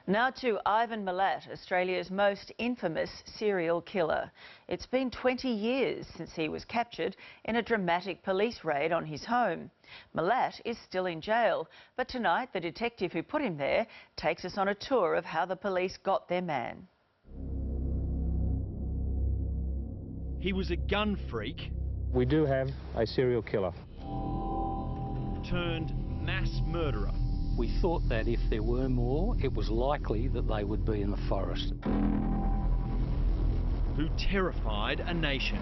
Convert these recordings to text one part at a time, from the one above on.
Now to Ivan Milat, Australia's most infamous serial killer. It's been 20 years since he was captured in a dramatic police raid on his home. Milat is still in jail, but tonight the detective who put him there takes us on a tour of how the police got their man. He was a gun freak. We do have a serial killer. Turned mass murderer. We thought that if there were more, it was likely that they would be in the forest. Who terrified a nation.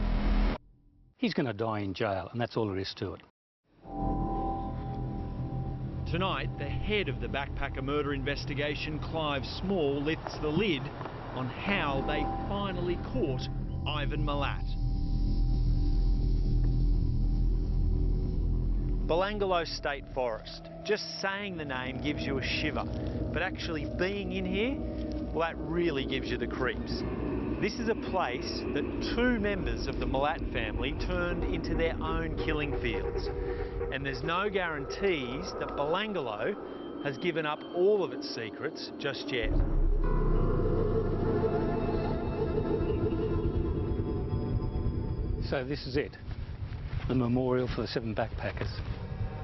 He's going to die in jail, and that's all there is to it. Tonight, the head of the backpacker murder investigation, Clive Small, lifts the lid on how they finally caught Ivan Milat. Belangolo State Forest. Just saying the name gives you a shiver, but actually being in here, well, that really gives you the creeps. This is a place that two members of the Milat family turned into their own killing fields. And there's no guarantees that Belangolo has given up all of its secrets just yet. So this is it, the memorial for the 7 backpackers.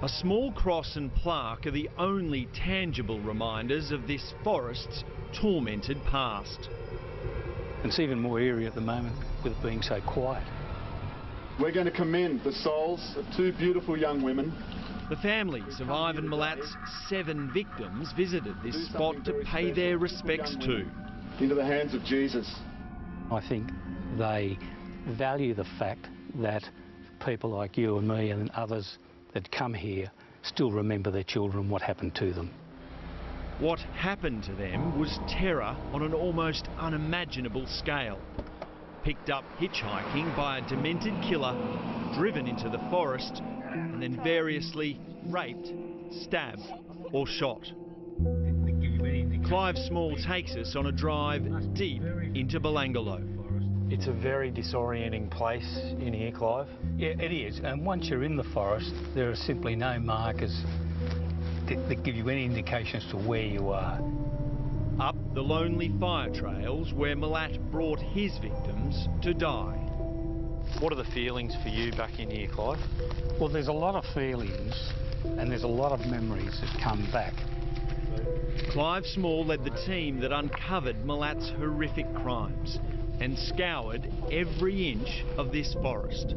A small cross and plaque are the only tangible reminders of this forest's tormented past. It's even more eerie at the moment with it being so quiet. We're going to commend the souls of 2 beautiful young women. The families of Ivan Milat's 7 victims visited this spot to pay their respects to. Into the hands of Jesus. I think they value the fact that people like you and me and others that come here still remember their children, what happened to them. What happened to them was terror on an almost unimaginable scale. Picked up hitchhiking by a demented killer, driven into the forest, and then variously raped, stabbed or shot. Clive Small takes us on a drive deep into Belangolo. It's a very disorienting place in here, Clive. Yeah, it is. And once you're in the forest, there are simply no markers that give you any indication as to where you are. Up the lonely fire trails where Milat brought his victims to die. What are the feelings for you back in here, Clive? Well, there's a lot of feelings and there's a lot of memories that come back. Clive Small led the team that uncovered Milat's horrific crimes and scoured every inch of this forest.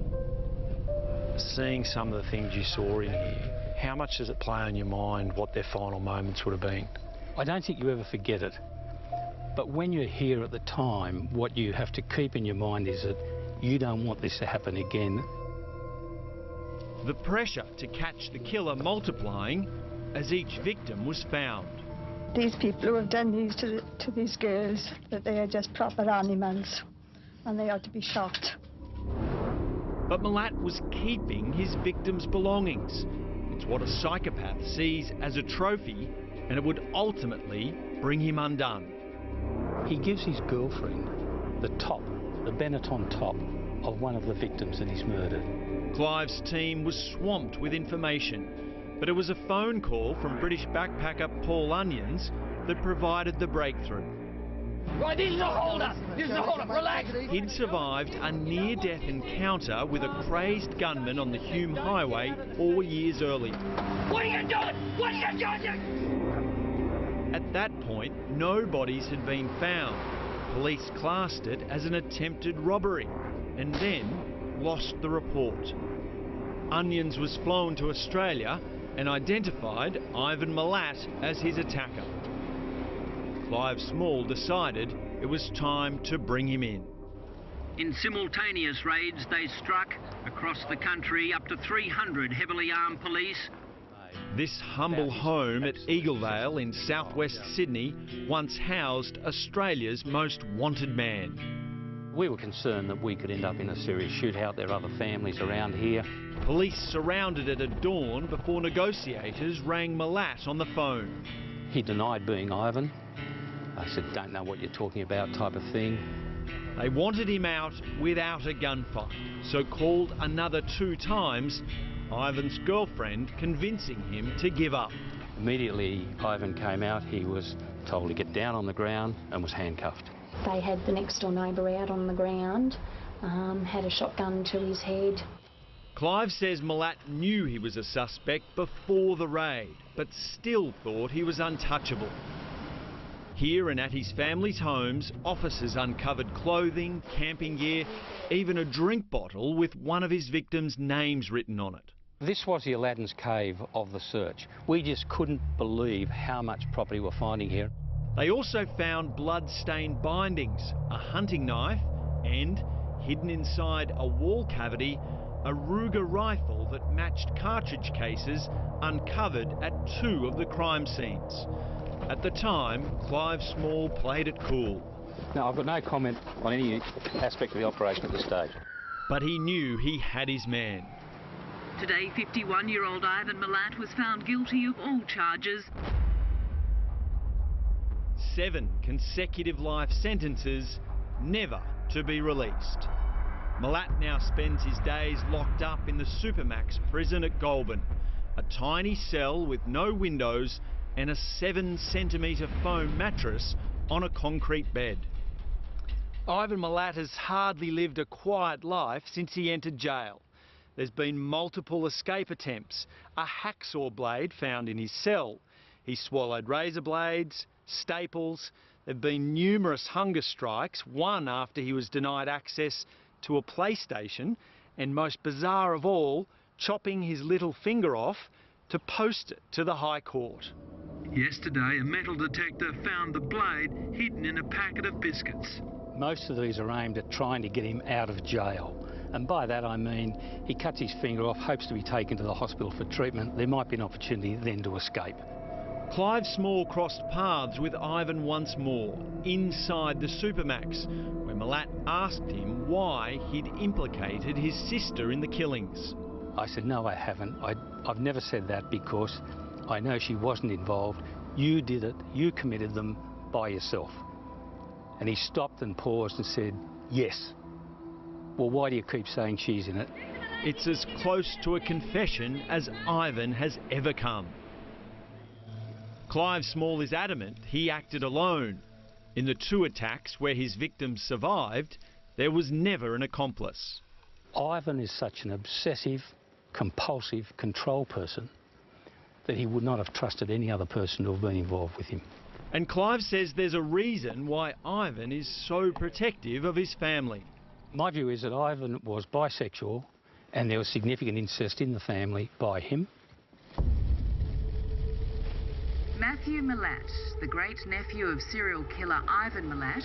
Seeing some of the things you saw in here, how much does it play on your mind what their final moments would have been? I don't think you ever forget it. But when you're here at the time, what you have to keep in your mind is that you don't want this to happen again. The pressure to catch the killer multiplying as each victim was found. These people who have done these to these girls, that they are just proper animals and they ought to be shot. But Milat was keeping his victims' belongings. It's what a psychopath sees as a trophy, and it would ultimately bring him undone. He gives his girlfriend the Benetton top of one of the victims that he's murdered. Clive's team was swamped with information, but it was a phone call from British backpacker Paul Onions that provided the breakthrough. Right, this is a holder! This is a holder, relax! He'd survived a near-death encounter with a crazed gunman on the Hume Highway 4 years earlier. What are you doing? What are you doing? At that point, no bodies had been found. Police classed it as an attempted robbery and then lost the report. Onions was flown to Australia and identified Ivan Milat as his attacker. Clive Small decided it was time to bring him in. In simultaneous raids, they struck across the country up to 300 heavily armed police. This humble home at Eagledale in southwest Sydney once housed Australia's most wanted man. We were concerned that we could end up in a serious shootout. There are other families around here. Police surrounded it at dawn before negotiators rang Milat on the phone. He denied being Ivan. I said, don't know what you're talking about type of thing. They wanted him out without a gunfight, so called another 2 times, Ivan's girlfriend convincing him to give up. Immediately Ivan came out, he was told to get down on the ground and was handcuffed. They had the next door neighbour out on the ground, had a shotgun to his head. Clive says Milat knew he was a suspect before the raid, but still thought he was untouchable. Here and at his family's homes, officers uncovered clothing, camping gear, even a drink bottle with one of his victims' names written on it. This was the Aladdin's cave of the search. We just couldn't believe how much property we're finding here. They also found blood-stained bindings, a hunting knife and, hidden inside a wall cavity, a Ruger rifle that matched cartridge cases uncovered at 2 of the crime scenes. At the time, Clive Small played it cool. No, I've got no comment on any aspect of the operation at this stage. But he knew he had his man. Today, 51-year-old Ivan Milat was found guilty of all charges. 7 consecutive life sentences, never to be released. Milat now spends his days locked up in the Supermax prison at Goulburn, a tiny cell with no windows and a 7-centimetre foam mattress on a concrete bed. Ivan Milat has hardly lived a quiet life since he entered jail. There's been multiple escape attempts, a hacksaw blade found in his cell. He swallowed razor blades, staples. There have been numerous hunger strikes, one after he was denied access to a PlayStation, and most bizarre of all, chopping his little finger off to post it to the High Court. Yesterday, a metal detector found the blade hidden in a packet of biscuits. Most of these are aimed at trying to get him out of jail. And by that I mean he cuts his finger off, hopes to be taken to the hospital for treatment. There might be an opportunity then to escape. Clive Small crossed paths with Ivan once more, inside the Supermax, where Milat asked him why he'd implicated his sister in the killings. I said, no, I haven't. I've never said that because I know she wasn't involved. You did it. You committed them by yourself. And he stopped and paused and said, yes. Well, why do you keep saying she's in it? It's as close to a confession as Ivan has ever come. Clive Small is adamant he acted alone. In the 2 attacks where his victims survived, there was never an accomplice. Ivan is such an obsessive, compulsive control person that he would not have trusted any other person to have been involved with him. And Clive says there's a reason why Ivan is so protective of his family. My view is that Ivan was bisexual and there was significant incest in the family by him. Matthew Milat, the great-nephew of serial killer Ivan Milat.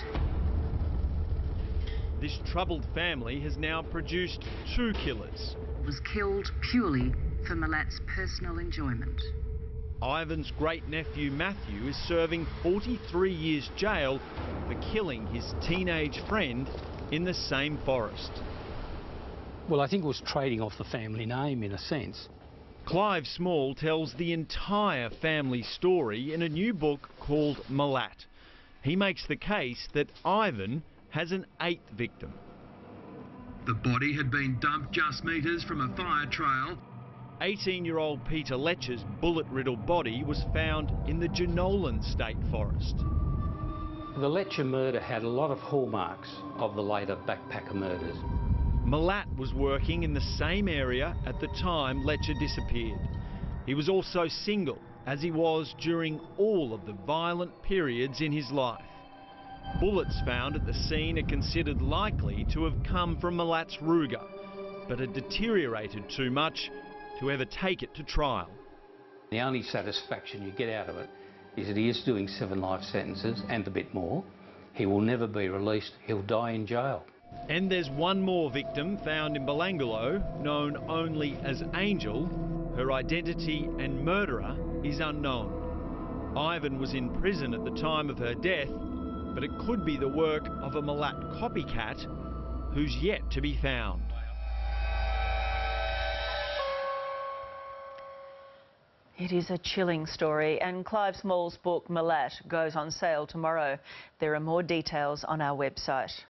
This troubled family has now produced 2 killers. Was killed purely for Milat's personal enjoyment. Ivan's great-nephew Matthew is serving 43 years jail for killing his teenage friend in the same forest. Well, I think it was trading off the family name in a sense. Clive Small tells the entire family story in a new book called Milat. He makes the case that Ivan has an 8th victim. The body had been dumped just metres from a fire trail. 18-year-old Peter Letcher's bullet-riddled body was found in the Jenolan State Forest. The Letcher murder had a lot of hallmarks of the later backpacker murders. Milat was working in the same area at the time Letcher disappeared. He was also single, as he was during all of the violent periods in his life. Bullets found at the scene are considered likely to have come from Milat's Ruger, but had deteriorated too much to ever take it to trial. The only satisfaction you get out of it is that he is doing 7 life sentences and a bit more. He will never be released. He'll die in jail. And there's one more victim found in Belangolo, known only as Angel. Her identity and murderer is unknown. Ivan was in prison at the time of her death, but it could be the work of a Milat copycat who's yet to be found. It is a chilling story, and Clive Small's book Milat goes on sale tomorrow. There are more details on our website.